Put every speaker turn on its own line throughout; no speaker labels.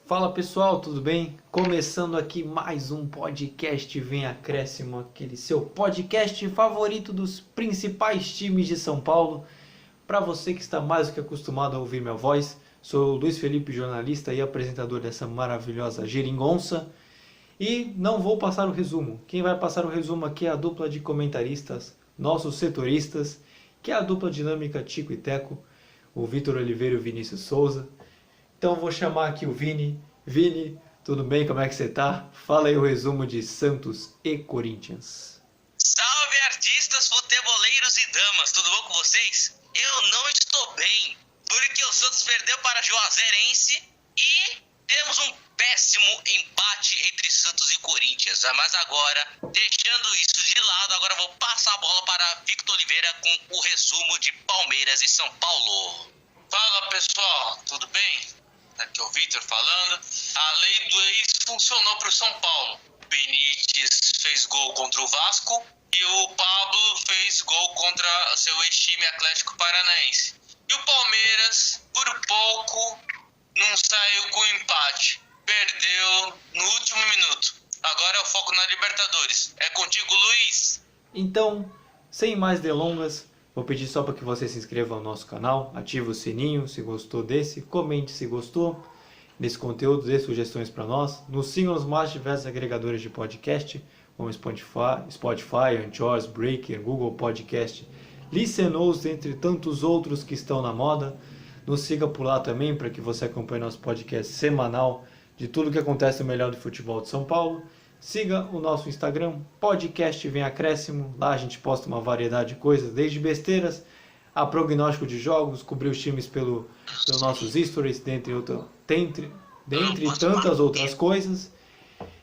Fala pessoal, tudo bem? Começando aqui mais um podcast Vem Acréscimo, aquele seu podcast favorito dos principais times de São Paulo. Para você que está mais do que acostumado a ouvir minha voz, sou o Luiz Felipe, jornalista e apresentador dessa maravilhosa geringonça. E não vou passar o resumo. Quem vai passar o resumo aqui é a dupla de comentaristas, nossos setoristas, que é a dupla dinâmica Tico e Teco, o Vitor Oliveira e o Vinícius Souza. Então vou chamar aqui o Vini. Vini, tudo bem? Como é que você tá? Fala aí o resumo de Santos e Corinthians.
Salve artistas, futeboleiros e damas, tudo bom com vocês? Eu não estou bem, porque o Santos perdeu para Juazeirense e temos um péssimo empate entre Santos e Corinthians. Mas agora, deixando isso de lado, agora vou passar a bola para Victor Oliveira com o resumo de Palmeiras e São Paulo.
Fala pessoal, tudo bem? Aqui é o Vitor falando. A lei do ex funcionou para o São Paulo. Benítez fez gol contra o Vasco e o Pablo fez gol contra seu ex-time Atlético Paranaense. E o Palmeiras, por pouco, não saiu com empate. Perdeu no último minuto. Agora é o foco na Libertadores. É contigo, Luiz.
Então, sem mais delongas, vou pedir só para que você se inscreva no nosso canal, ative o sininho se gostou desse, comente se gostou desse conteúdo, dê sugestões para nós. Nos sigam nos mais diversos agregadores de podcast, como Spotify, Anchor, Breaker, Google Podcast, Listenous, entre tantos outros que estão na moda. Nos siga por lá também para que você acompanhe nosso podcast semanal de tudo que acontece no melhor do futebol de São Paulo. Siga o nosso Instagram, podcast Vem Acréscimo. Lá a gente posta uma variedade de coisas, desde besteiras a prognóstico de jogos, cobrir os times pelos nossos stories, dentre tantas outras coisas.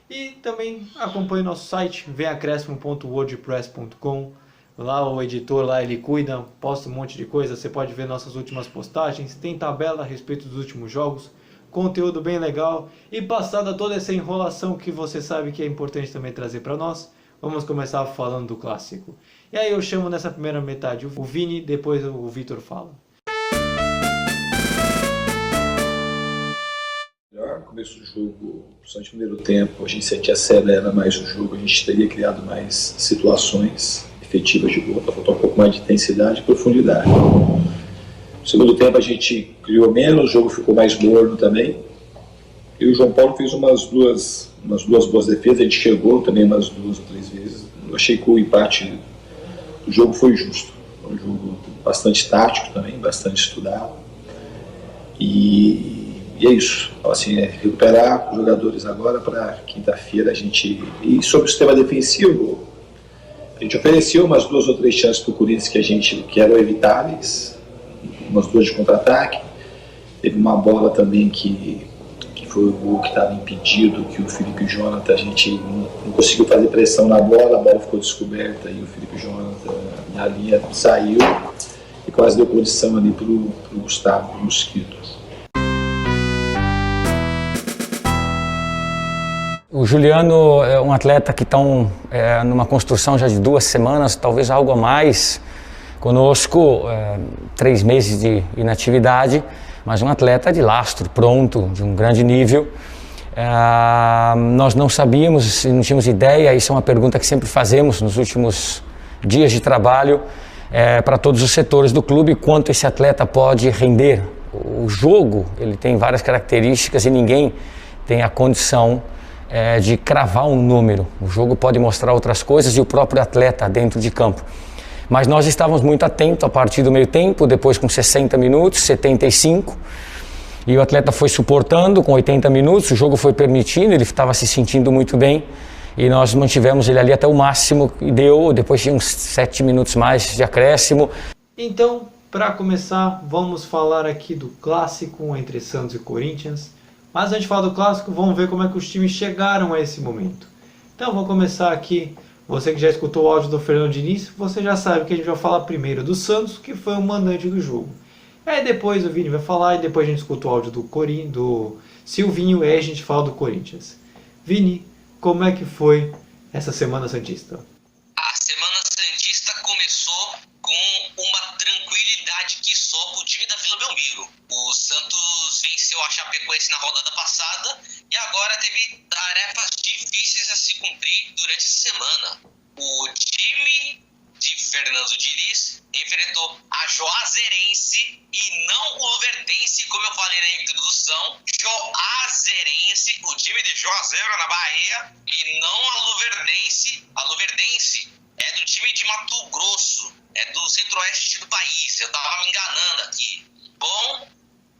E também acompanhe nosso site, vemacréscimo.wordpress.com. Lá o editor, lá ele cuida, posta um monte de coisa. Você pode ver nossas últimas postagens, tem tabela a respeito dos últimos jogos. Conteúdo bem legal. E passada toda essa enrolação que você sabe que é importante também trazer para nós, vamos começar falando do clássico. E aí eu chamo nessa primeira metade o Vini, depois o Vitor fala.
Melhor começo do jogo, principalmente no primeiro tempo, a gente acelera mais o jogo, a gente teria criado mais situações efetivas de gol, para faltar um pouco mais de intensidade e profundidade. No segundo tempo a gente criou menos, o jogo ficou mais morno também. E o João Paulo fez umas duas boas defesas, a gente chegou também umas 2 ou 3 vezes. Eu achei que o empate do jogo foi justo. Foi um jogo bastante tático também, bastante estudado. E é isso. Então, assim, recuperar os jogadores agora para quinta-feira a gente... E sobre o sistema defensivo, a gente ofereceu umas 2 ou 3 chances para o Corinthians que eram evitáveis. Umas 2 de contra-ataque, teve uma bola também que foi o gol que estava impedido, que o Felipe Jonathan, a gente não conseguiu fazer pressão na bola, a bola ficou descoberta e o Felipe Jonathan na linha saiu e quase deu condição ali para o Gustavo Mosquito.
O Juliano é um atleta que está numa construção já de 2 semanas, talvez algo a mais. Conosco, 3 meses de inatividade, mas um atleta de lastro, pronto, de um grande nível. Nós não sabíamos, não tínhamos ideia, isso é uma pergunta que sempre fazemos nos últimos dias de trabalho para todos os setores do clube, quanto esse atleta pode render. O jogo, ele tem várias características e ninguém tem a condição de cravar um número. O jogo pode mostrar outras coisas e o próprio atleta dentro de campo. Mas nós estávamos muito atentos a partir do meio tempo, depois com 60 minutos, 75, e o atleta foi suportando com 80 minutos, o jogo foi permitindo, ele estava se sentindo muito bem, e nós mantivemos ele ali até o máximo, e depois tinha uns 7 minutos mais de acréscimo.
Então, para começar, vamos falar aqui do clássico entre Santos e Corinthians, mas antes de falar do clássico, vamos ver como é que os times chegaram a esse momento. Então, vou começar aqui. Você que já escutou o áudio do Fernando Diniz, você já sabe que a gente vai falar primeiro do Santos, que foi o mandante do jogo. Aí depois o Vini vai falar e depois a gente escuta o áudio do Silvinho e aí a gente fala do Corinthians. Vini, como é que foi essa Semana Santista?
A Semana Santista Santista começou com uma tranquilidade que só pro time da Vila Belmiro. O Santos venceu a Chapecoense na rodada passada e agora teve tarefas difíceis a se cumprir durante a semana. O time de Fernando Diniz enfrentou a Juazeirense e não o Luverdense, como eu falei na introdução. Juazeirense, o time de Juazeiro na Bahia, e não a Luverdense. A Luverdense é do time de Mato Grosso, é do centro-oeste do país. Eu tava me enganando aqui. Bom,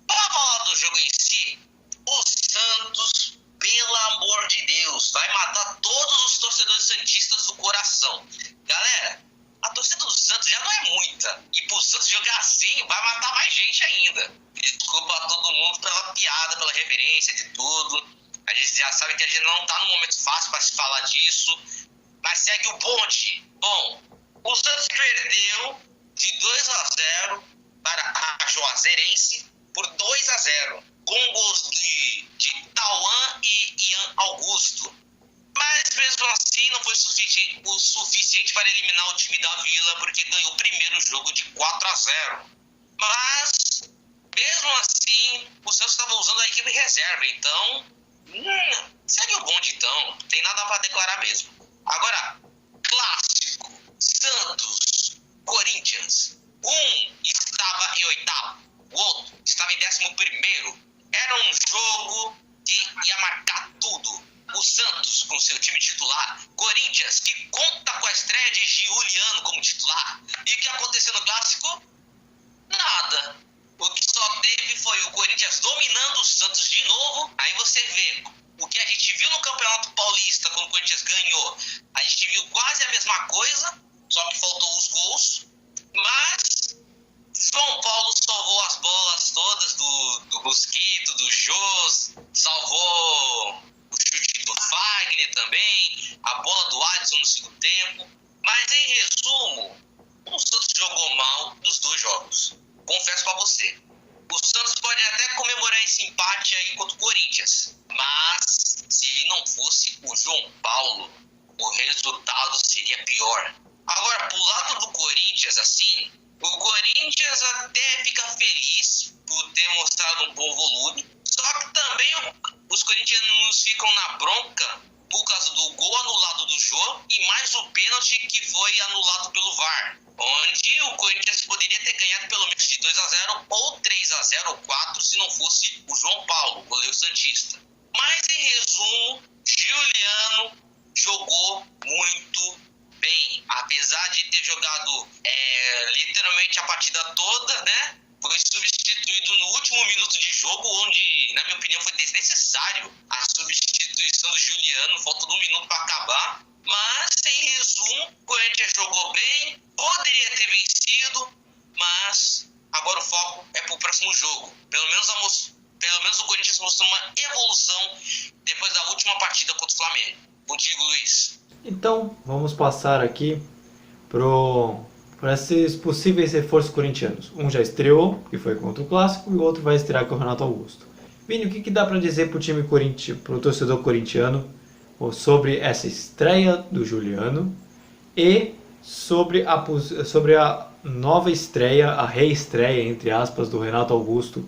para falar do jogo em si, o Santos, pelo amor de Deus, vai matar todos os torcedores santistas do coração. Galera, a torcida do Santos já não é muita. E pro Santos jogar assim, vai matar mais gente ainda. Desculpa a todo mundo pela piada, pela referência de tudo. A gente já sabe que a gente não tá no momento fácil para se falar disso. Mas segue o bonde. Bom, o Santos perdeu de 2-0 para a Juazeirense por 2-0. Com gols de Tauan e Ian Augusto. Mas mesmo assim não foi o suficiente para eliminar o time da Vila, porque ganhou o primeiro jogo de 4-0. Mas, mesmo assim, o Santos estava usando a equipe reserva, então segue o bonde então, não tem nada para declarar mesmo. Agora, clássico, Santos, Corinthians, um estava em oitavo, o outro estava em 11º. Era um jogo que ia marcar tudo. O Santos com seu time titular, Corinthians, que conta com a estreia de Giuliano como titular. E o que aconteceu no clássico? Nada. O que só teve foi o Corinthians dominando o Santos de novo. Aí você vê o que a gente viu no Campeonato Paulista quando o Corinthians ganhou. A gente viu quase a mesma coisa, só que faltou os gols. Mas João Paulo salvou as bolas todas do Mosquito, do Jô, salvou o chute do Fagner também, a bola do Adson no segundo tempo. Mas em resumo, o Santos jogou mal nos dois jogos. Confesso pra você. O Santos pode até comemorar esse empate aí contra o Corinthians. Mas se não fosse o João Paulo, o resultado seria pior. Agora, pro lado do Corinthians, assim, o Corinthians até fica feliz por ter mostrado um bom volume. Só que também os corintianos ficam na bronca por causa do gol anulado do Jô e mais o pênalti que foi anulado pelo VAR. Onde o Corinthians poderia ter ganhado pelo menos de 2-0 ou 3-0 ou 4 se não fosse o João Paulo, o goleiro santista. Mas em resumo, Giuliano jogou muito bem. Apesar de ter jogado literalmente a partida toda, né? Foi substituído no último minuto de jogo, onde, na minha opinião, foi desnecessário a substituição do Giuliano, faltando 1 minuto para acabar. Mas, em resumo, o Corinthians jogou bem, poderia ter vencido, mas agora o foco é para o próximo jogo. Pelo menos o Corinthians mostrou uma evolução depois da última partida contra o Flamengo. Contigo, Luiz.
Então, vamos passar aqui para esses possíveis reforços corintianos. Um já estreou, que foi contra o Clássico, e o outro vai estrear com o Renato Augusto. Vini, o que dá para dizer para o torcedor corintiano sobre essa estreia do Giuliano e sobre a nova estreia, a reestreia, entre aspas, do Renato Augusto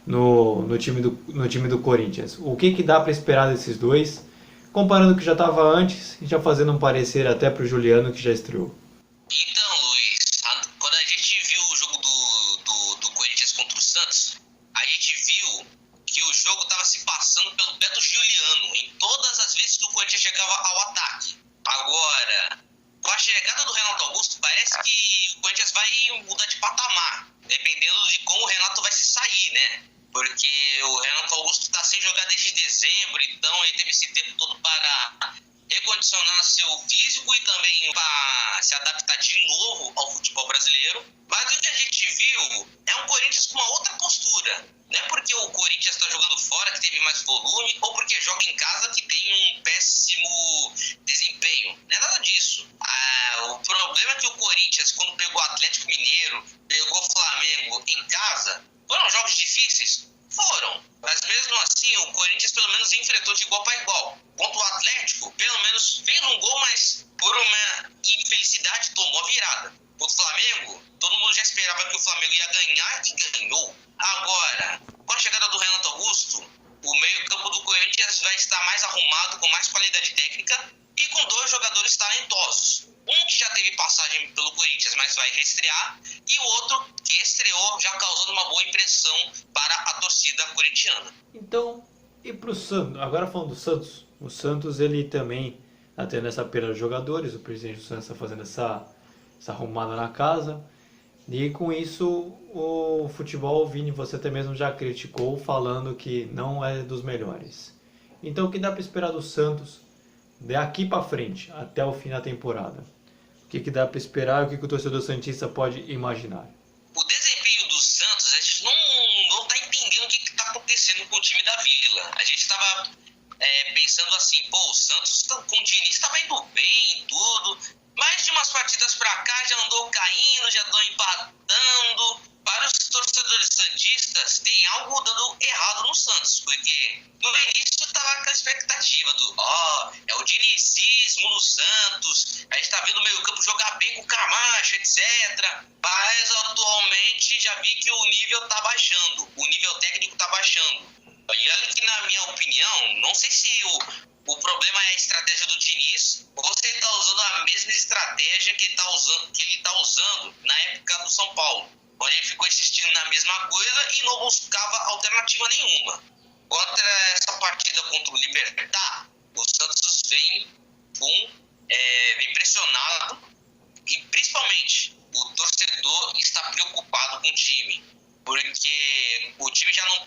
no time do Corinthians? O que dá para esperar desses dois, comparando o que já estava antes e já fazendo um parecer até para o Giuliano, que já estreou?
Então, Luiz, quando a gente viu o jogo do Corinthians contra o Santos, a gente viu que o jogo estava se passando pelo pé do Giuliano em todas as vezes que o Corinthians chegava ao ataque. Agora, com a chegada do Renato Augusto, parece que o Corinthians vai mudar de patamar, dependendo de como o Renato vai se sair, né? Porque o Renato Augusto está sem jogar desde dezembro, então ele teve esse tempo todo para recondicionar seu físico e também para se adaptar de novo ao futebol brasileiro. Mas o que a gente viu é um Corinthians com uma outra postura. Não é porque o Corinthians está jogando fora que teve mais volume ou porque joga em casa que tem um péssimo desempenho. Não é nada disso. O problema é que o Corinthians, quando pegou o Atlético Mineiro, pegou o Flamengo em casa, foram jogos difíceis? Foram. Mas mesmo assim, o Corinthians pelo menos enfrentou de igual para igual. Contra o Atlético, pelo menos fez um gol, mas por uma infelicidade tomou a virada. Contra o Flamengo, todo mundo já esperava que o Flamengo ia ganhar e ganhou. Agora, com a chegada do Renato Augusto, o meio-campo do Corinthians vai estar mais arrumado, com mais qualidade técnica e com 2 jogadores talentosos. Um que já teve passagem pelo Corinthians, mas vai reestrear, e o outro que estreou, já causando uma boa impressão para a torcida corintiana.
Então, e pro Santos? Agora falando do Santos. O Santos, ele também está tendo essa perda de jogadores. O presidente do Santos está fazendo essa arrumada na casa. E com isso, o futebol, Vini, você até mesmo já criticou, falando que não é dos melhores. Então, o que dá para esperar do Santos daqui para frente, até o fim da temporada? O que dá para esperar e o que o torcedor santista pode imaginar?
O desempenho do Santos, a gente não tá entendendo o que tá acontecendo com o time da Vila. A gente tava pensando assim, pô, o Santos com o Diniz tava indo bem e tudo, mas de umas partidas pra cá já andou caindo, já andou empatando. Para os torcedores santistas, tem algo dando errado no Santos, porque no início tava aquela expectativa do é o dinizismo no Santos, a gente tá vendo o meio-campo jogar bem com o Camacho, etc. Mas atualmente já vi que o nível tá baixando, o nível técnico tá baixando. E olha que, na minha opinião, não sei se o problema é a estratégia do Diniz ou se ele tá usando a mesma estratégia que ele tá usando na época do São Paulo, onde ele ficou insistindo na mesma coisa e não buscava alternativa nenhuma. Contra essa partida contra o Libertad, o Santos vem pressionado e principalmente o torcedor está preocupado com o time, porque o time já não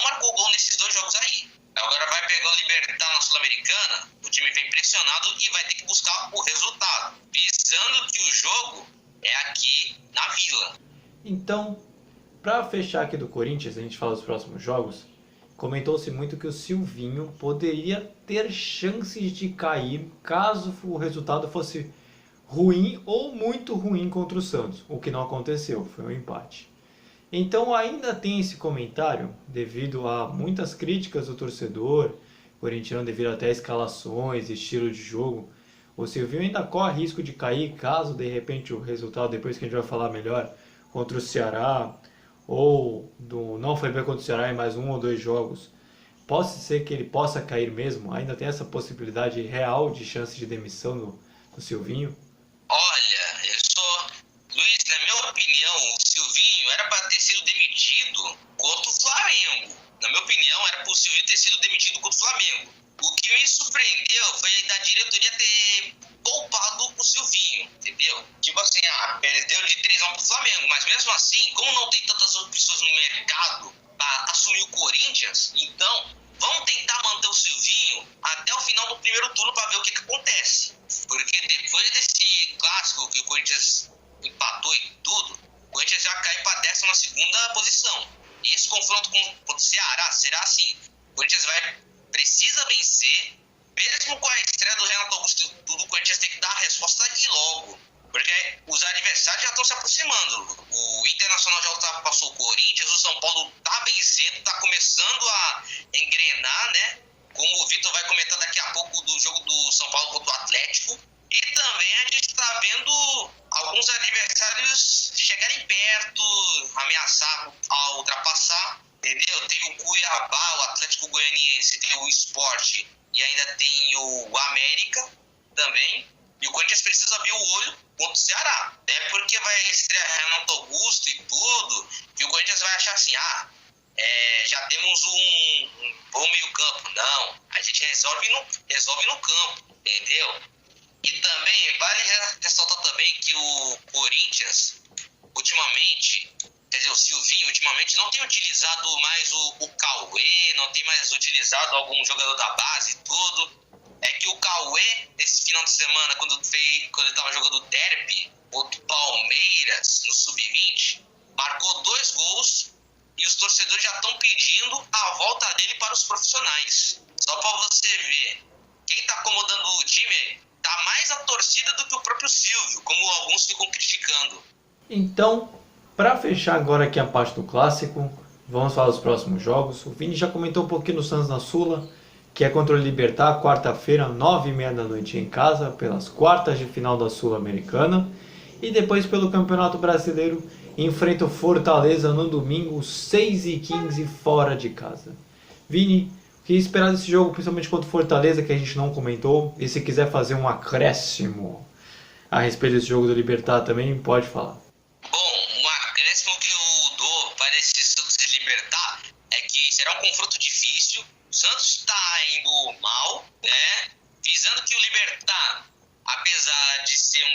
marcou gol nesses 2 jogos aí. Agora vai pegar o Libertad na Sul-Americana, o time vem pressionado e vai ter que buscar o resultado, visando que o jogo é aqui na Vila.
Então, para fechar aqui do Corinthians, a gente fala dos próximos jogos, comentou-se muito que o Silvinho poderia ter chances de cair caso o resultado fosse ruim ou muito ruim contra o Santos, o que não aconteceu, foi um empate. Então ainda tem esse comentário, devido a muitas críticas do torcedor corintiano, devido até a escalações, estilo de jogo. O Silvinho ainda corre risco de cair caso de repente o resultado, depois que a gente vai falar melhor, contra o Ceará, ou não foi bem contra o Ceará em mais 1 ou 2 jogos, pode ser que ele possa cair mesmo? Ainda tem essa possibilidade real de chance de demissão do Silvinho?
Olha, Luiz, na minha opinião, o Silvinho era para ter sido demitido contra o Flamengo. Na minha opinião, era para o Silvinho ter sido demitido contra o Flamengo. O que me surpreendeu foi da diretoria ter poupado o Silvinho, entendeu? Tipo assim, perdeu de 3-1 pro Flamengo, mas mesmo assim, como não tem tantas opções no mercado para assumir o Corinthians, então vamos tentar manter o Silvinho até o final do primeiro turno para ver o que acontece. Porque depois desse clássico que o Corinthians empatou e tudo, o Corinthians já cai para a 12ª posição. E esse confronto com o Ceará será assim: o Corinthians precisa vencer, mesmo com a estreia do Renato Augusto, o Corinthians tem que dar a resposta e logo, porque os adversários já estão se aproximando. O Internacional já ultrapassou o Corinthians, o São Paulo está vencendo, está começando a engrenar, né? Como o Vitor vai comentar daqui a pouco do jogo do São Paulo contra o Atlético. E também a gente está vendo alguns adversários chegarem perto, ameaçar a ultrapassar, entendeu? Tem o Cuiabá, o Atlético Goianiense, tem o Sport e ainda tem o América também. E o Corinthians precisa abrir o olho contra o Ceará. É porque vai estrear Renato Augusto e tudo, e o Corinthians vai achar assim, já temos um bom meio campo. Não, a gente resolve no campo, entendeu? E também vale ressaltar também que o Corinthians, ultimamente, quer dizer, o Silvinho, ultimamente não tem utilizado mais o Cauê, não tem mais utilizado algum jogador da base e tudo. É que o Cauê, esse final de semana, quando ele estava jogando o derby contra o Palmeiras, no Sub-20, marcou 2 gols e os torcedores já estão pedindo a volta dele para os profissionais. Só para você ver, quem está acomodando o time tá mais a torcida do que o próprio Silvio, como alguns ficam criticando.
Então, para fechar agora aqui a parte do clássico, Vamos falar dos próximos jogos. O Vini já comentou um pouquinho no Santos na Sula, que é contra o Libertad, quarta-feira, 9h30 em casa, pelas quartas de final da Sul-Americana. E depois pelo Campeonato Brasileiro, enfrenta o Fortaleza no domingo, 6h15 fora de casa. Vini, o que esperar desse jogo, principalmente contra o Fortaleza, que a gente não comentou? E se quiser fazer um acréscimo a respeito desse jogo do Libertad também, pode falar.
Bom, um acréscimo que eu dou para esse Santos e Libertad é que será um confronto difícil. O Santos está indo mal, né? Visando que o Libertad, apesar de ser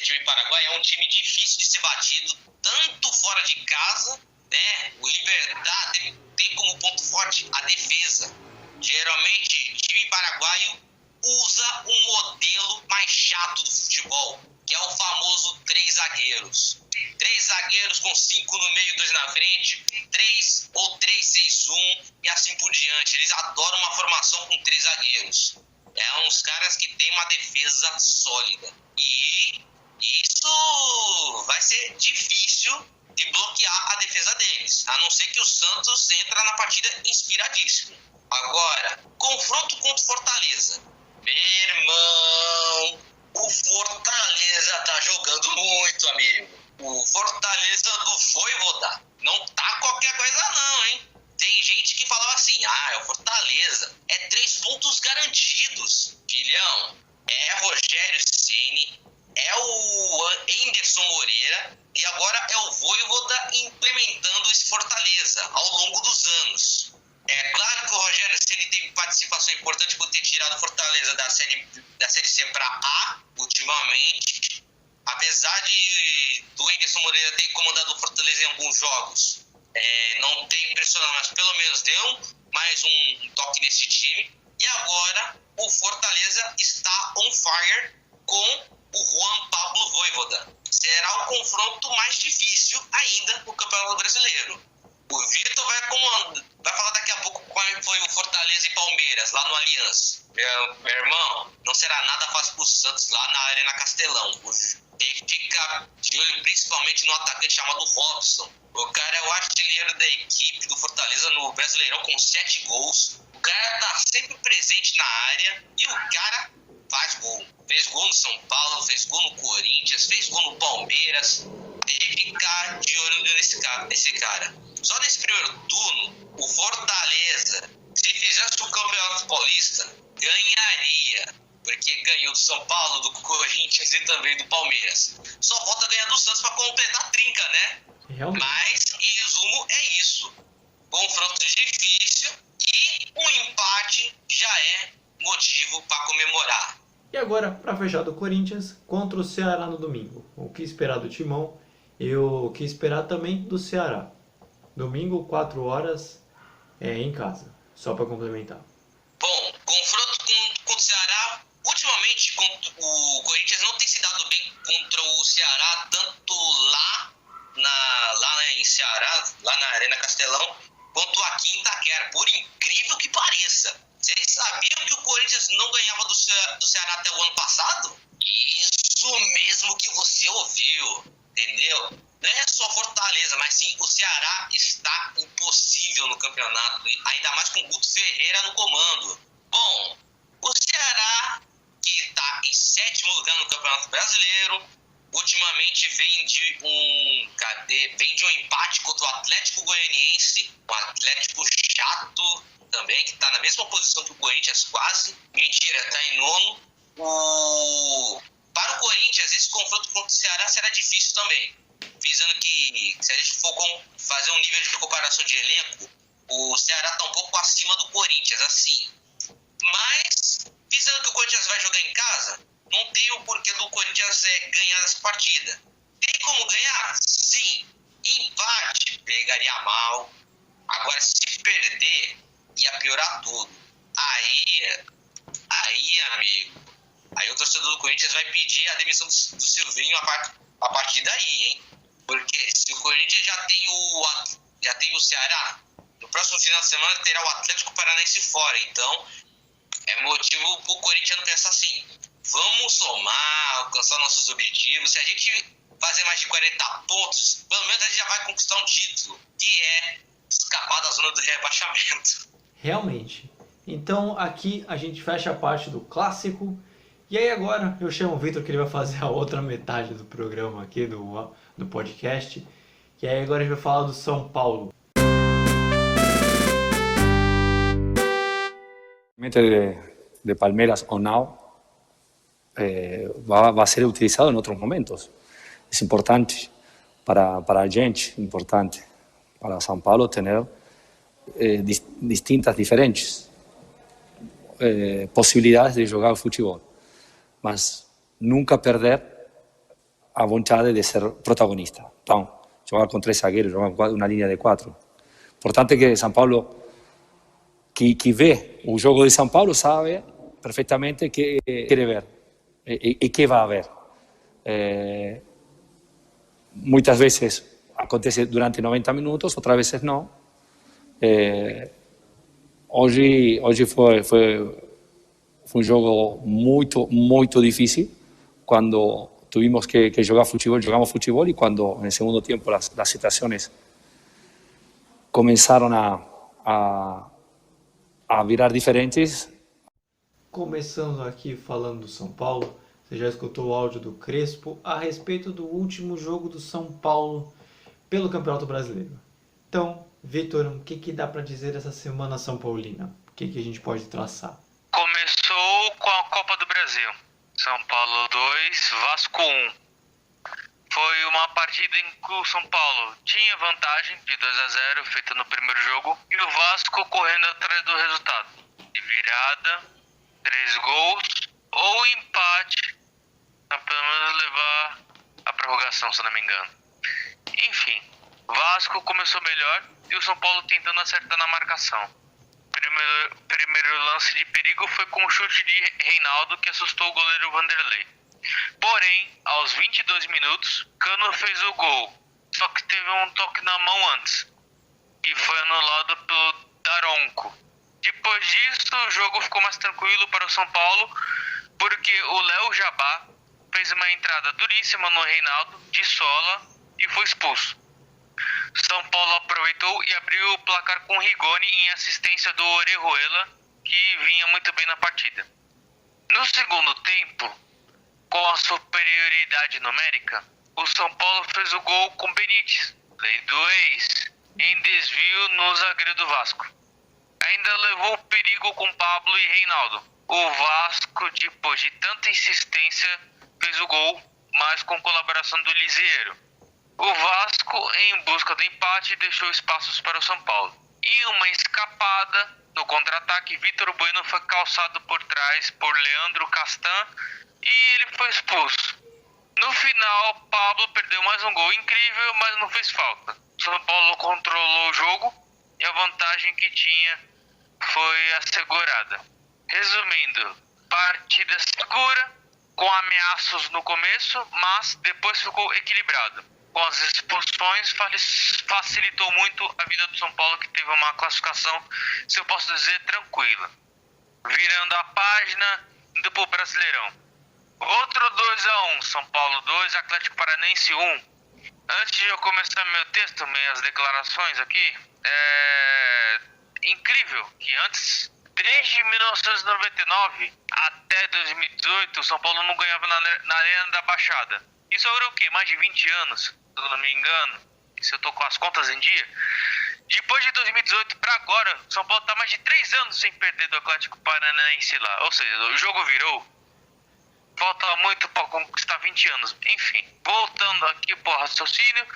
time paraguaio, é um time difícil de ser batido, tanto fora de casa, né? O Libertad tem como ponto forte a defesa. Geralmente, time paraguaio usa um modelo mais chato do futebol, que é o famoso 3 zagueiros. 3 zagueiros com 5 no meio, 2 na frente, 3 ou 3-6-1 e assim por diante. Eles adoram uma formação com 3 zagueiros. É uns caras que têm uma defesa sólida. E isso vai ser difícil de bloquear a defesa deles, a não ser que o Santos entre na partida inspiradíssimo. Agora, confronto contra o Fortaleza. Meu irmão, o Fortaleza tá jogando muito, amigo. O Fortaleza do Vojvoda não tá qualquer coisa não, hein? Tem gente que falava assim, é o Fortaleza, é 3 pontos garantidos. Filhão, é Rogério Ceni, é o Anderson Moreira e agora é o Vojvoda implementando esse Fortaleza ao longo dos anos. É claro que o Rogério Ceni teve participação importante por ter tirado o Fortaleza da Série C para A ultimamente, apesar do Anderson Moreira ter comandado o Fortaleza em alguns jogos. Não tem impressionado, mas pelo menos deu mais um toque nesse time. E agora o Fortaleza está on fire com o Juan Pablo Vojvoda. Será o confronto mais difícil ainda no Campeonato Brasileiro. O Vitor vai falar daqui a pouco como foi o Fortaleza e Palmeiras lá no Allianz. Meu irmão, não será nada fácil pro Santos lá na Arena Castelão. Tem que ficar de olho principalmente no atacante chamado Robson. O cara é o artilheiro da equipe do Fortaleza no Brasileirão com 7 gols. O cara tá sempre presente na área e o cara faz gol. Fez gol no São Paulo, fez gol no Corinthians, fez gol no Palmeiras. Tem que ficar de olho nesse cara. Só nesse primeiro turno, o Fortaleza, se fizesse o Campeonato Paulista, ganharia. Porque ganhou do São Paulo, do Corinthians e também do Palmeiras. Só falta ganhar do Santos para completar a trinca, né?
Realmente.
Mas, em resumo, é isso. Confronto difícil e um empate já é motivo para comemorar.
E agora, para fechar do Corinthians, contra o Ceará no domingo. O que esperar do Timão e o que esperar também do Ceará. Domingo, 4 horas, em casa. Só para complementar.
Bom, confronto contra o Ceará. Ultimamente, o Corinthians não tem se dado bem contra o Ceará, tanto lá em Ceará, lá na Arena Castelão, quanto aqui em Itaquera, por incrível que pareça. Vocês sabiam que o Corinthians não ganhava do Ceará até o ano passado? Isso mesmo que você ouviu, entendeu? Não é só Fortaleza, mas sim o Ceará está impossível no campeonato, ainda mais com o Guto Ferreira no comando. Bom, o Ceará, que está em 7º lugar no Campeonato Brasileiro, ultimamente vem de um empate contra o Atlético Goianiense, um Atlético chato também, que está na mesma posição que o Corinthians quase. Mentira, está em 9º. Para o Corinthians, esse confronto contra o Ceará será difícil também. Visando que, se a gente for fazer um nível de comparação de elenco, o Ceará está um pouco acima do Corinthians, assim. Mas, visando que o Corinthians vai jogar em casa, não tem o porquê do Corinthians ganhar essa partida. Tem como ganhar? Sim. Empate, pegaria mal. Agora, se perder, ia piorar tudo. Aí, amigo, aí o torcedor do Corinthians vai pedir a demissão do Silvinho a partir daí, hein? Porque se o Corinthians já tem o Ceará, no próximo final de semana terá o Atlético Paranaense fora. Então, é motivo para o Corinthians pensar assim, vamos somar, alcançar nossos objetivos. Se a gente fazer mais de 40 pontos, pelo menos a gente já vai conquistar um título, que é escapar da zona do rebaixamento.
Realmente. Então aqui a gente fecha a parte do clássico. E aí agora eu chamo o Vitor, que ele vai fazer a outra metade do programa aqui, do podcast. E aí agora a gente vai falar do São Paulo.
De Palmeiras o Now va a ser utilizado en otros momentos. Es importante para la gente, importante para São Paulo tener distintas, diferentes posibilidades de jogar fútbol, mas nunca perder a vontade de ser protagonista. Então, jogar com 3 zagueiros, jogar com uma linha de 4. Importante que São Paulo, que vê o jogo de São Paulo, sabe perfeitamente que quer ver e que vai ver. Muitas vezes acontece durante 90 minutos, outras vezes não. Hoje foi um jogo muito difícil, quando tuvimos que jogar futebol, jogamos futebol, e quando no segundo tempo as situações começaram a virar diferentes.
Começando aqui falando do São Paulo, você já escutou o áudio do Crespo a respeito do último jogo do São Paulo pelo Campeonato Brasileiro. Então, Vitor, o que dá para dizer dessa semana São Paulina? O que a gente pode traçar?
Começou com a Copa do Brasil. São Paulo 2, Vasco 1. Foi uma partida em que o São Paulo tinha vantagem de 2-0 feita no primeiro jogo, e o Vasco correndo atrás do resultado. De virada, 3 gols ou empate, para pelo menos levar a prorrogação, se não me engano. Enfim, o Vasco começou melhor e o São Paulo tentando acertar na marcação. Primeiro lance de perigo foi com o chute de Reinaldo, que assustou o goleiro Vanderlei. Porém, aos 22 minutos, Cano fez o gol, só que teve um toque na mão antes e foi anulado pelo Daronco. Depois disso, o jogo ficou mais tranquilo para o São Paulo, porque o Léo Jabá fez uma entrada duríssima no Reinaldo, de sola, e foi expulso. São Paulo aproveitou e abriu o placar com Rigoni em assistência do Orejuela, que vinha muito bem na partida. No segundo tempo, com a superioridade numérica, o São Paulo fez o gol com Benítez, lei do ex, em desvio no zagueiro do Vasco. Ainda levou perigo com Pablo e Reinaldo. O Vasco, depois de tanta insistência, fez o gol, mas com colaboração do Lisieiro. O Vasco, em busca do empate, deixou espaços para o São Paulo. Em uma escapada, no contra-ataque, Vitor Bueno foi calçado por trás por Leandro Castan e ele foi expulso. No final, Pablo perdeu mais um gol incrível, mas não fez falta. São Paulo controlou o jogo e a vantagem que tinha foi assegurada. Resumindo, partida segura, com ameaças no começo, mas depois ficou equilibrado. Com as expulsões, facilitou muito a vida do São Paulo, que teve uma classificação, se eu posso dizer, tranquila. Virando a página, indo para o Brasileirão. Outro 2-1, São Paulo 2, Atlético Paranaense 1. Antes de eu começar meu texto, minhas declarações aqui, é incrível que antes, desde 1999 até 2018, o São Paulo não ganhava na Arena da Baixada. Isso era o quê? Mais de 20 anos, se eu não me engano, se eu tô com as contas em dia. Depois de 2018 para agora, o São Paulo tá mais de 3 anos sem perder do Atlético Paranaense lá. Ou seja, o jogo virou. Falta muito para conquistar 20 anos. Enfim, voltando aqui para o raciocínio,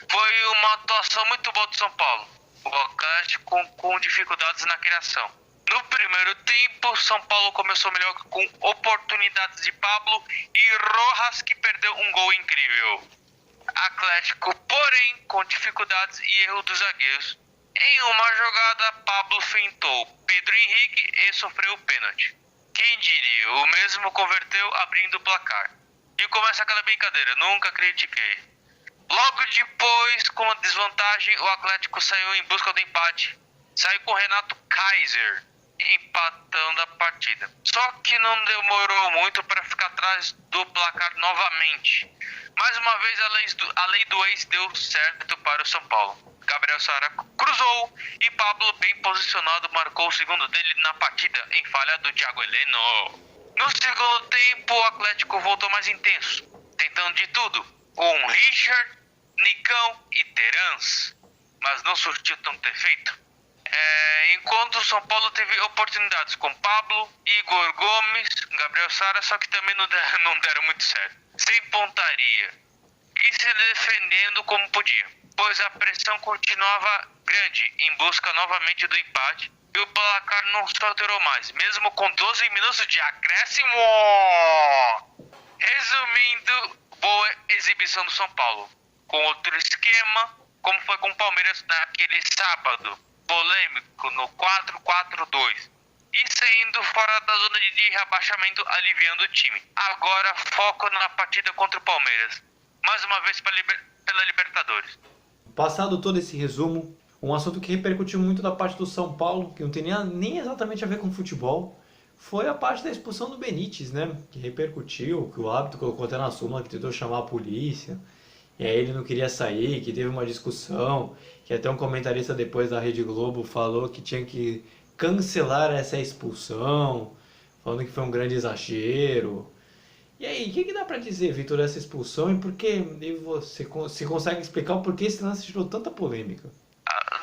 foi uma atuação muito boa do São Paulo. O Atlético com dificuldades na criação. No primeiro tempo, São Paulo começou melhor com oportunidades de Pablo e Rojas, que perdeu um gol incrível. Atlético, porém, com dificuldades e erro dos zagueiros. Em uma jogada, Pablo feintou Pedro Henrique e sofreu o pênalti. Quem diria, o mesmo converteu abrindo o placar. E começa aquela brincadeira, nunca critiquei. Logo depois, com a desvantagem, o Atlético saiu em busca do empate. Saiu com Renato Kaiser. empatando a partida. Só que não demorou muito para ficar atrás do placar novamente. Mais uma vez a lei do ex deu certo para o São Paulo. Gabriel Sara cruzou e Pablo, bem posicionado, marcou o segundo dele na partida em falha do Thiago Heleno. No segundo tempo, o Atlético voltou mais intenso, tentando de tudo, com Richard, Nicão e Terans, mas não surtiu tanto efeito. Enquanto o São Paulo teve oportunidades com Pablo, Igor Gomes, Gabriel Sara, só que também não deram muito certo. Sem pontaria e se defendendo como podia, pois a pressão continuava grande em busca novamente do empate e o placar não se alterou mais, mesmo com 12 minutos de acréscimo. Resumindo, boa exibição do São Paulo, com outro esquema, como foi com o Palmeiras naquele sábado polêmico no 4-4-2 e saindo fora da zona de rebaixamento, aliviando o time. Agora foco na partida contra o Palmeiras, mais uma vez pela Libertadores.
Passado todo esse resumo, um assunto que repercutiu muito da parte do São Paulo, que não tem nem exatamente a ver com futebol, foi a parte da expulsão do Benítez, né? Que repercutiu, que o árbitro colocou até na súmula, que tentou chamar a polícia, e aí ele não queria sair, que teve uma discussão, que até um comentarista depois da Rede Globo falou que tinha que cancelar essa expulsão, falando que foi um grande exagero. E aí, o que dá pra dizer, Vitor, dessa expulsão e por que você se consegue explicar o porquê esse lance gerou tanta polêmica?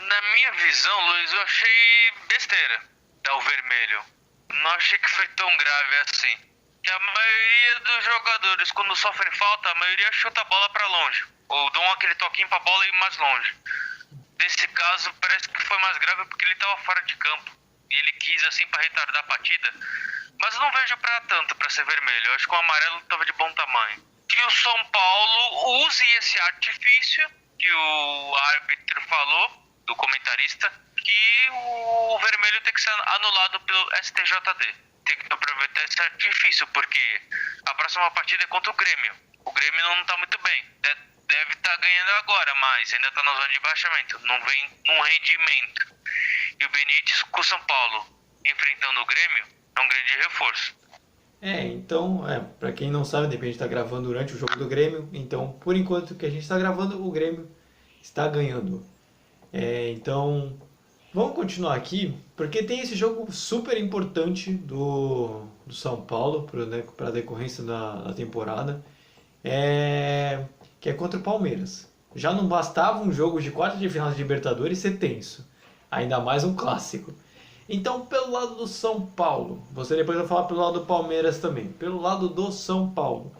Na minha visão, Luiz, eu achei besteira dar o vermelho. Não achei que foi tão grave assim. Que a maioria dos jogadores, quando sofrem falta, a maioria chuta a bola pra longe. Ou dão aquele toquinho pra bola e ir mais longe. Nesse caso, parece que foi mais grave porque ele tava fora de campo. E ele quis assim pra retardar a partida. Mas eu não vejo pra tanto pra ser vermelho. Eu acho que o amarelo tava de bom tamanho. Que o São Paulo use esse artifício que o árbitro falou, do comentarista, que o vermelho tem que ser anulado pelo STJD. Tem que aproveitar esse artifício, porque a próxima partida é contra o Grêmio. O Grêmio não tá muito bem. Deve estar ganhando agora, mas ainda tá na zona de baixamento. Não vem num rendimento. E o Benítez com o São Paulo enfrentando o Grêmio é um grande reforço.
Então, pra quem não sabe, de repente tá gravando durante o jogo do Grêmio. Então, por enquanto que a gente tá gravando, o Grêmio está ganhando. Então, vamos continuar aqui, porque tem esse jogo super importante do São Paulo para a decorrência da temporada, que é contra o Palmeiras. Já não bastava um jogo de quarta de final de Libertadores ser tenso, ainda mais um clássico. Então, pelo lado do São Paulo, você depois vai falar pelo lado do Palmeiras também, pelo lado do São Paulo,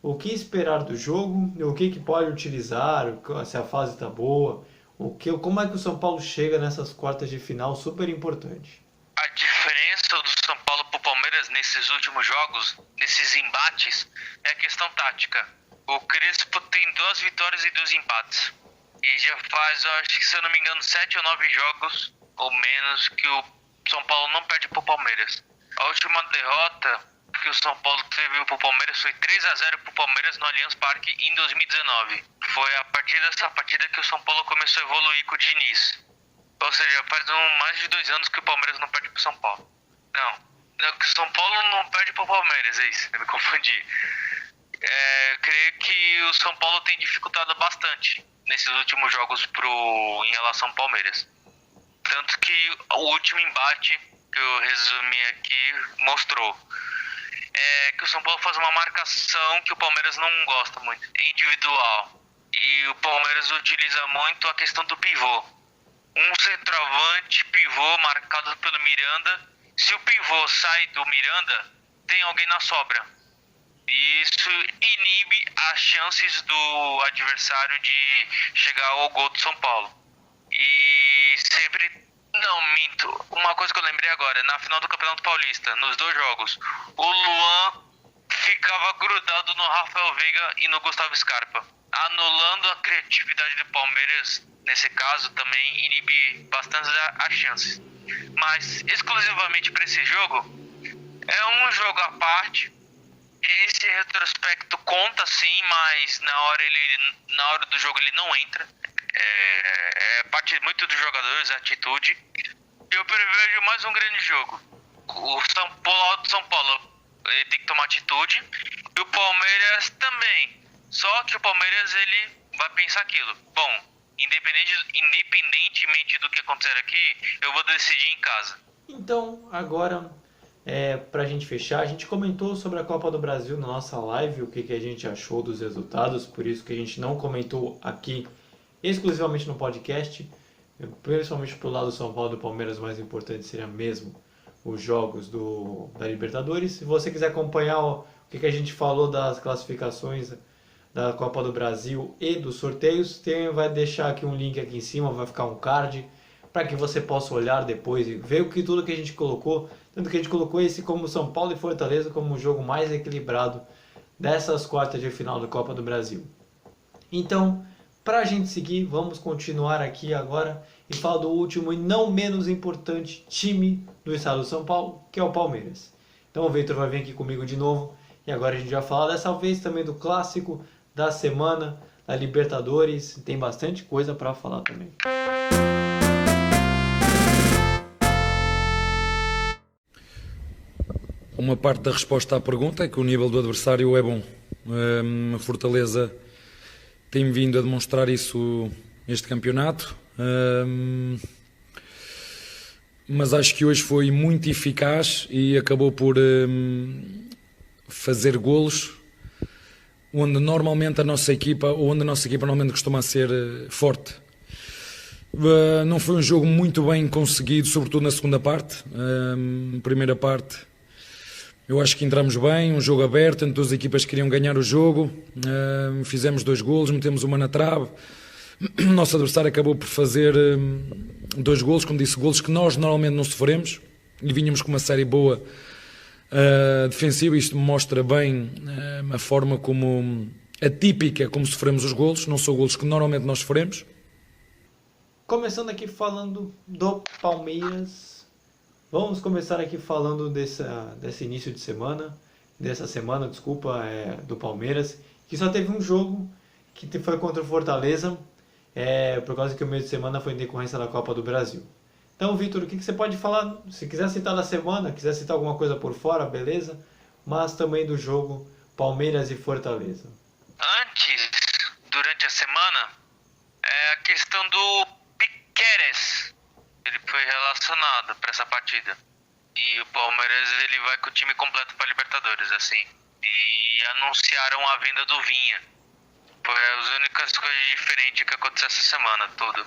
o que esperar do jogo, o que pode utilizar, se a fase está boa, como é que o São Paulo chega nessas quartas de final super importante?
A diferença do São Paulo pro Palmeiras nesses últimos jogos, nesses embates, é a questão tática. O Crespo tem 2 vitórias e 2 empates. E já faz, eu acho que se eu não me engano, 7 ou 9 jogos, ou menos, que o São Paulo não perde pro Palmeiras. A última derrota que o São Paulo teve pro Palmeiras foi 3-0 pro Palmeiras no Allianz Parque em 2019. Foi a partir dessa partida que o São Paulo começou a evoluir com o Diniz. Ou seja, faz mais de 2 anos que o Palmeiras não perde pro São Paulo. Não, que o São Paulo não perde pro Palmeiras, é isso, eu me confundi. Creio que o São Paulo tem dificultado bastante nesses últimos jogos em relação ao Palmeiras. Tanto que o último embate que eu resumi aqui mostrou que o São Paulo faz uma marcação que o Palmeiras não gosta muito, individual. E o Palmeiras utiliza muito a questão do pivô. Um centroavante pivô marcado pelo Miranda. Se o pivô sai do Miranda, tem alguém na sobra. E isso inibe as chances do adversário de chegar ao gol do São Paulo. E sempre... Não, minto. Uma coisa que eu lembrei agora, na final do Campeonato Paulista, nos 2 jogos, o Luan ficava grudado no Rafael Veiga e no Gustavo Scarpa, anulando a criatividade do Palmeiras. Nesse caso, também inibe bastante as chances. Mas, exclusivamente para esse jogo, é um jogo à parte. Esse retrospecto conta sim, mas na hora do jogo ele não entra. Parte muito dos jogadores, a atitude. Eu prevejo mais um grande jogo. O São Paulo ele tem que tomar atitude e o Palmeiras também. Só que o Palmeiras ele vai pensar aquilo. Bom, independentemente do que acontecer aqui, eu vou decidir em casa.
Então, agora, pra gente fechar, a gente comentou sobre a Copa do Brasil na nossa live, o que a gente achou dos resultados, por isso que a gente não comentou aqui exclusivamente no podcast, principalmente pro lado do São Paulo e do Palmeiras, o mais importante seria mesmo os jogos da Libertadores. Se você quiser acompanhar o que a gente falou das classificações da Copa do Brasil e dos sorteios, vai deixar aqui um link aqui em cima, vai ficar um card para que você possa olhar depois e ver tudo que a gente colocou, tanto que a gente colocou esse como São Paulo e Fortaleza como o jogo mais equilibrado dessas quartas de final da Copa do Brasil. Então, para a gente seguir, vamos continuar aqui agora e falar do último e não menos importante time do estado de São Paulo, que é o Palmeiras. Então o Victor vai vir aqui comigo de novo e agora a gente vai falar dessa vez também do clássico da semana, da Libertadores. Tem bastante coisa para falar também.
Uma parte da resposta à pergunta é que o nível do adversário é bom. A Fortaleza tem vindo a demonstrar isso este campeonato, mas acho que hoje foi muito eficaz e acabou por fazer golos onde normalmente a nossa equipa normalmente costuma ser forte. Não foi um jogo muito bem conseguido, sobretudo na segunda parte. Primeira parte eu acho que entramos bem, um jogo aberto, entre duas equipas que queriam ganhar o jogo, fizemos 2 golos, metemos uma na trave. O nosso adversário acabou por fazer 2 golos, como disse, golos que nós normalmente não sofremos, e vínhamos com uma série boa defensiva. Isto mostra bem a forma atípica como sofremos os golos, não são golos que normalmente nós sofremos.
Começando aqui falando do Palmeiras, vamos começar aqui falando desse início de semana, do Palmeiras, que só teve um jogo, que foi contra o Fortaleza, por causa que o meio de semana foi em decorrência da Copa do Brasil. Então, Victor, o que você pode falar? Se quiser citar da semana, quiser citar alguma coisa por fora, beleza, mas também do jogo Palmeiras e Fortaleza.
Antes, durante a semana, a questão do Piqueres, ele foi relacionado para essa partida. E o Palmeiras ele vai com o time completo para Libertadores, assim. E anunciaram a venda do Vinha. Foi as únicas coisas diferentes que aconteceu essa semana, tudo.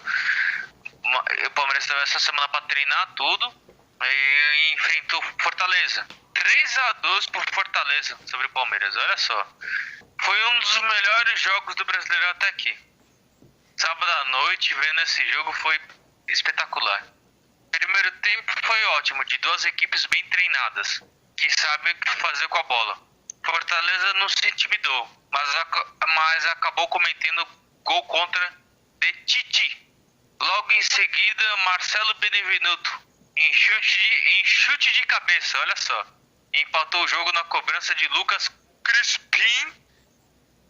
O Palmeiras teve essa semana para treinar tudo. Aí enfrentou Fortaleza. 3-2 por Fortaleza sobre o Palmeiras, olha só. Foi um dos melhores jogos do Brasileiro até aqui. Sábado à noite, vendo esse jogo, foi espetacular. Primeiro tempo foi ótimo, de duas equipes bem treinadas, que sabem o que fazer com a bola. Fortaleza não se intimidou, mas acabou cometendo gol contra de Titi. Logo em seguida, Marcelo Benevenuto, em chute de cabeça, olha só. Empatou o jogo na cobrança de Lucas Crispim.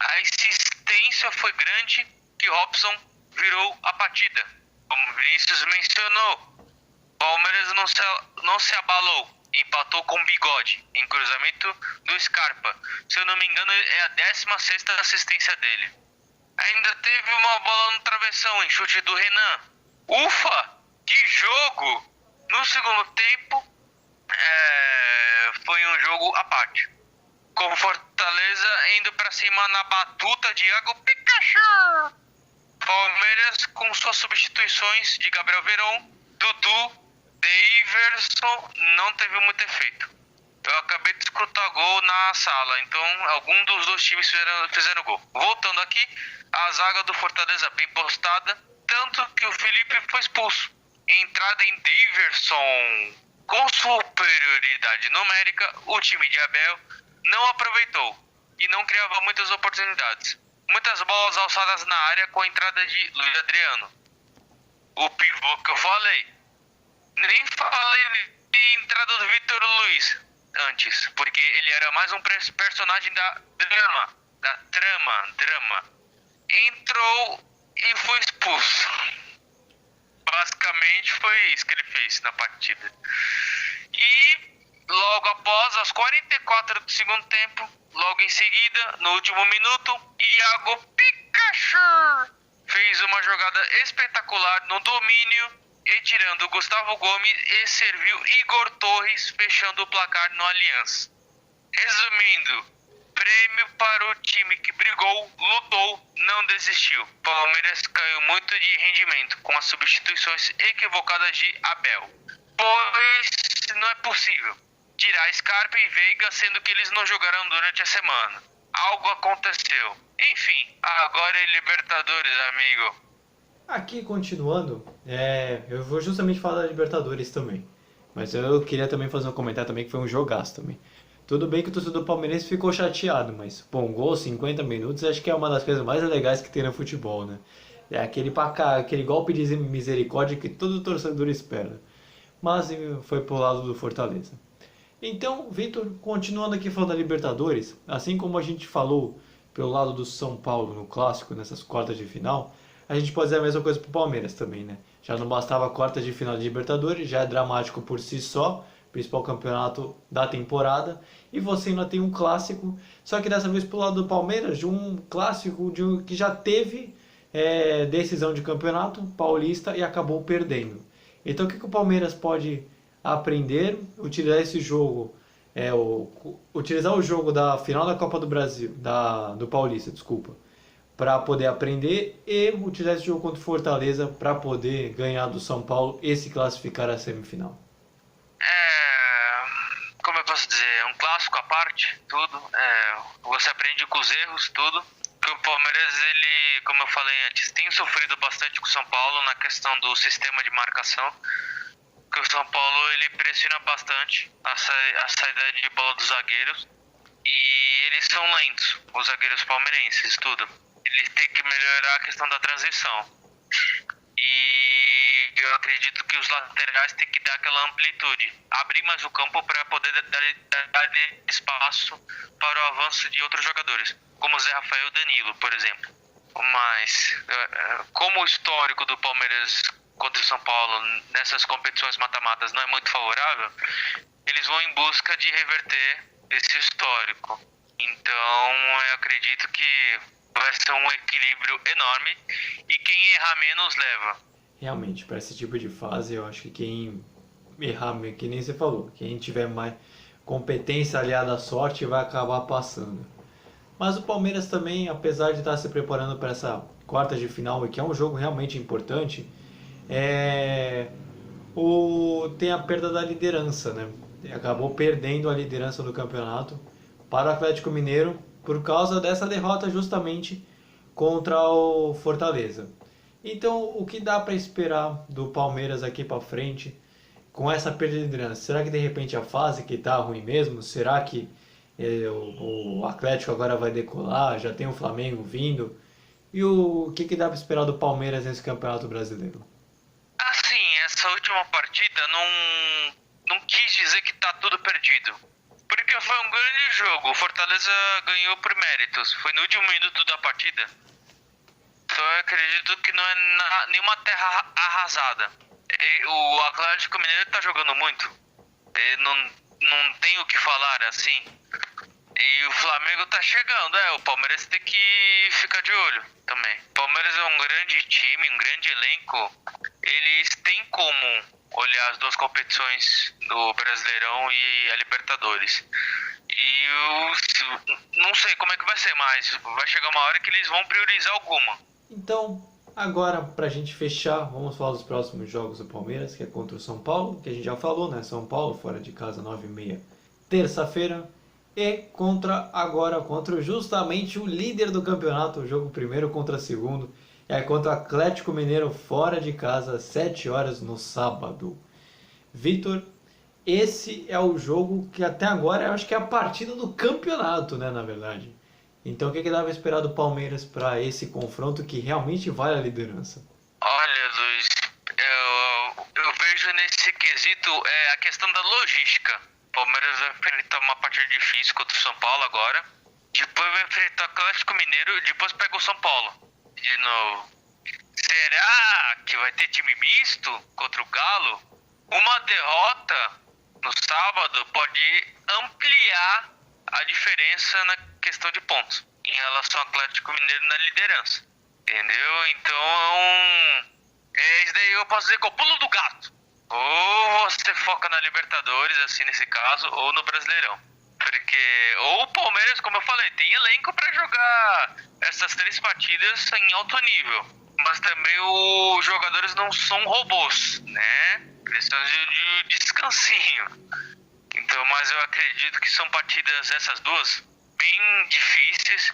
A insistência foi grande que Robson virou a partida. Como Vinícius mencionou, Palmeiras não se abalou, empatou com Bigode, em cruzamento do Scarpa. Se eu não me engano, é a 16ª assistência dele. Ainda teve uma bola no travessão, em chute do Renan. Ufa! Que jogo! No segundo tempo, foi um jogo à parte. Com Fortaleza indo para cima na batuta de Iago Pikachu. Palmeiras com suas substituições de Gabriel Veron, Dudu, Daverson não teve muito efeito. Eu acabei de escutar gol na sala, então algum dos dois times fizeram gol. Voltando aqui, a zaga do Fortaleza bem postada, tanto que o Felipe foi expulso. Entrada em Daverson. Com superioridade numérica, o time de Abel não aproveitou e não criava muitas oportunidades. Muitas bolas alçadas na área com a entrada de Luiz Adriano. O pivô que eu falei. Nem falei de entrada do Vitor Luiz antes, porque ele era mais um personagem da trama. Entrou e foi expulso. Basicamente foi isso que ele fez na partida. E logo após, aos 44 do segundo tempo, logo em seguida, no último minuto, Iago Pikachu fez uma jogada espetacular no domínio, e tirando Gustavo Gomes, e serviu Igor Torres, fechando o placar no Allianz. Resumindo, prêmio para o time que brigou, lutou, não desistiu. Palmeiras caiu muito de rendimento com as substituições equivocadas de Abel, pois não é possível tirar Scarpa e Veiga, sendo que eles não jogaram durante a semana. Algo aconteceu. Enfim, agora é Libertadores, amigo.
Aqui, continuando, eu vou justamente falar da Libertadores também. Mas eu queria também fazer um comentário também que foi um jogaço também. Tudo bem que o torcedor palmeirense ficou chateado, mas, pô, um gol, 50 minutos, acho que é uma das coisas mais legais que tem no futebol, né? É aquele golpe de misericórdia que todo torcedor espera. Mas foi pro lado do Fortaleza. Então, Vitor, continuando aqui falando da Libertadores, assim como a gente falou pelo lado do São Paulo no Clássico, nessas quartas de final, a gente pode dizer a mesma coisa pro Palmeiras também, né? Já não bastava a quarta de final de Libertadores, já é dramático por si só, principal campeonato da temporada, e você ainda tem um clássico, só que dessa vez pro lado do Palmeiras, de um clássico que já teve decisão de campeonato paulista e acabou perdendo. Então o que o Palmeiras pode aprender, utilizar esse jogo, utilizar o jogo da final da Copa do Brasil, do Paulista, desculpa, para poder aprender e utilizar esse jogo contra o Fortaleza para poder ganhar do São Paulo e se classificar à semifinal.
Como eu posso dizer, um clássico à parte, tudo. Você aprende com os erros, tudo. Porque o Palmeiras, ele, como eu falei antes, tem sofrido bastante com o São Paulo na questão do sistema de marcação. Porque o São Paulo, ele pressiona bastante a saída de bola dos zagueiros. E eles são lentos, os zagueiros palmeirenses, tudo. Eles têm que melhorar a questão da transição. E eu acredito que os laterais têm que dar aquela amplitude, abrir mais o campo para poder dar espaço para o avanço de outros jogadores, como Zé Rafael e Danilo, por exemplo. Mas, como o histórico do Palmeiras contra o São Paulo nessas competições mata-matas não é muito favorável, eles vão em busca de reverter esse histórico. Então, eu acredito que vai ser um equilíbrio enorme e quem errar menos leva.
Realmente, para esse tipo de fase, eu acho que quem errar, que nem você falou, quem tiver mais competência aliada à sorte vai acabar passando. Mas o Palmeiras também, apesar de estar se preparando para essa quarta de final, e que é um jogo realmente importante, tem a perda da liderança, né? Acabou perdendo a liderança do campeonato para o Atlético Mineiro por causa dessa derrota justamente contra o Fortaleza. Então, o que dá para esperar do Palmeiras aqui para frente com essa perda de liderança? Será que de repente a fase que está ruim mesmo? Será que o Atlético agora vai decolar? Já tem o Flamengo vindo? E o que dá para esperar do Palmeiras nesse Campeonato Brasileiro?
Assim, essa última partida não quis dizer que está tudo perdido. Porque foi um grande jogo. O Fortaleza ganhou por méritos. Foi no último minuto da partida. Então eu acredito que não é nenhuma terra arrasada. O Atlético Mineiro está jogando muito. Não tem o que falar assim. E o Flamengo tá chegando. O Palmeiras tem que ficar de olho também. O Palmeiras é um grande time, um grande elenco. Eles têm como olhar as duas competições do Brasileirão e a Libertadores. E eu não sei como é que vai ser, mas vai chegar uma hora que eles vão priorizar alguma.
Então, agora pra gente fechar, vamos falar dos próximos jogos do Palmeiras, que é contra o São Paulo, que a gente já falou, né? São Paulo, fora de casa, 9h30, terça-feira. E contra justamente o líder do campeonato, o jogo primeiro contra segundo, contra o Atlético Mineiro fora de casa, 7 horas no sábado. Vitor, esse é o jogo que até agora eu acho que é a partida do campeonato, né, na verdade. Então o que dá para esperar do Palmeiras para esse confronto que realmente vale a liderança?
Olha, Luiz, eu vejo nesse quesito a questão da logística. O Palmeiras vai enfrentar uma partida difícil contra o São Paulo agora. Depois vai enfrentar o Atlético Mineiro e depois pega o São Paulo de novo. Será que vai ter time misto contra o Galo? Uma derrota no sábado pode ampliar a diferença na questão de pontos em relação ao Atlético Mineiro na liderança. Entendeu? Então, isso daí eu posso dizer que é o pulo do gato. Ou você foca na Libertadores, assim, nesse caso, ou no Brasileirão. Porque, ou o Palmeiras, como eu falei, tem elenco pra jogar essas 3 partidas em alto nível. Mas também os jogadores não são robôs, né? Precisam de descansinho. Então, mas eu acredito que são partidas, essas duas, bem difíceis.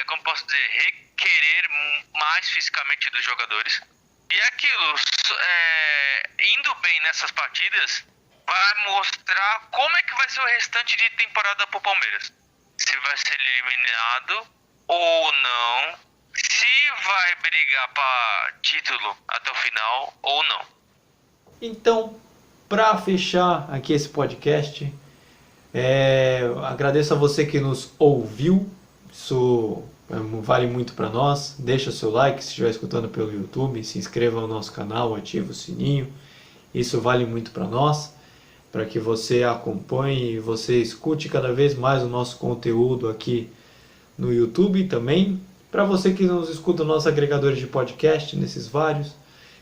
Como posso dizer, requerer mais fisicamente dos jogadores. E aquilo, indo bem nessas partidas, vai mostrar como é que vai ser o restante de temporada pro Palmeiras. Se vai ser eliminado ou não, se vai brigar para título até o final ou não.
Então, para fechar aqui esse podcast, agradeço a você que nos ouviu. Isso vale muito para nós. Deixa seu like se estiver escutando pelo YouTube, se inscreva no nosso canal, ative o sininho. Isso vale muito para nós, para que você acompanhe e você escute cada vez mais o nosso conteúdo aqui no YouTube também. Para você que nos escuta nos nossos agregadores de podcast, nesses vários,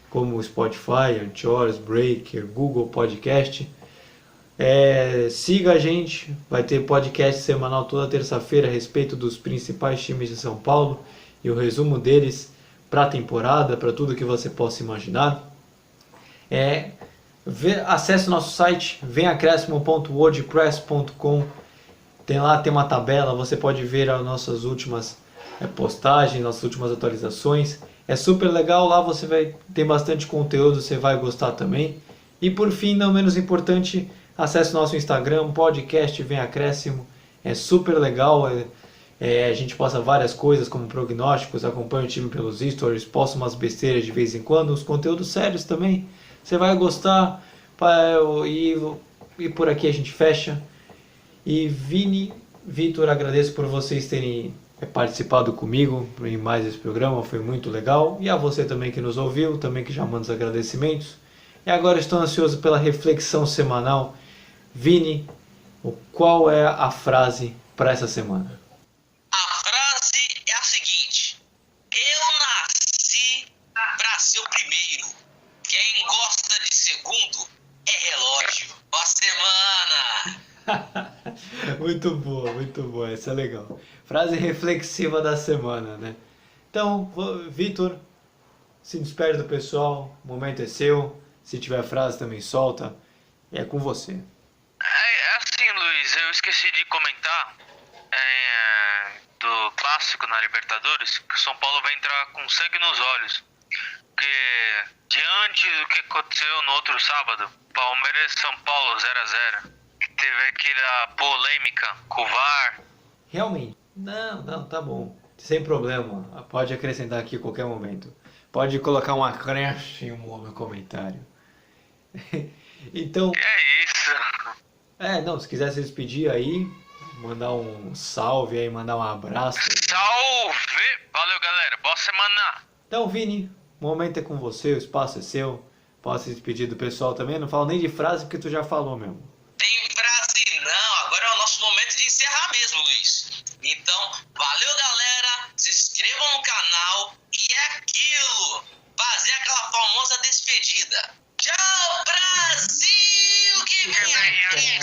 como Spotify, Anchor, Breaker, Google Podcast, siga a gente, vai ter podcast semanal toda terça-feira a respeito dos principais times de São Paulo e o resumo deles para a temporada, para tudo que você possa imaginar. Acesse o nosso site, vemacrescimo.wordpress.com. Tem uma tabela, você pode ver as nossas últimas postagens, nossas últimas atualizações. É super legal, lá você vai ter bastante conteúdo, você vai gostar também. E por fim, não menos importante, acesse nosso Instagram, podcast Vem Acréscimo. É super legal, a gente posta várias coisas como prognósticos, acompanha o time pelos stories, posta umas besteiras de vez em quando, os conteúdos sérios também. Você vai gostar, e por aqui a gente fecha. E Vini, Vitor, agradeço por vocês terem participado comigo em mais esse programa, foi muito legal. E a você também que nos ouviu, também que já manda os agradecimentos. E agora estou ansioso pela reflexão semanal. Vini, qual é a frase para essa semana?
A frase é a seguinte: eu nasci para ser o primeiro. Quem gosta de segundo é relógio. Boa semana!
Muito boa, essa é legal. Frase reflexiva da semana, né? Então, Vitor, se despede do pessoal, o momento é seu. Se tiver frase também solta, é com você.
Assim, Luiz, eu esqueci de comentar do clássico na Libertadores, que o São Paulo vai entrar com sangue nos olhos. Porque diante do que aconteceu no outro sábado, Palmeiras e São Paulo 0-0, teve aquela polêmica com o VAR.
Realmente? Não, tá bom. Sem problema. Pode acrescentar aqui a qualquer momento. Pode colocar um acréscimo no comentário. Então...
É isso.
Se quiser se despedir aí, mandar um salve aí, mandar um abraço.
Salve! Valeu, galera. Boa semana.
Então, Vini, o momento é com você, o espaço é seu. Pode se despedir do pessoal também. Não falo nem de frase porque tu já falou mesmo.
Tem frase não, agora é o nosso momento de encerrar mesmo, Luiz. Então, valeu, galera. Se inscrevam no canal e é aquilo. Fazer aquela famosa despedida. Tchau, Brasil! Que vem aqui!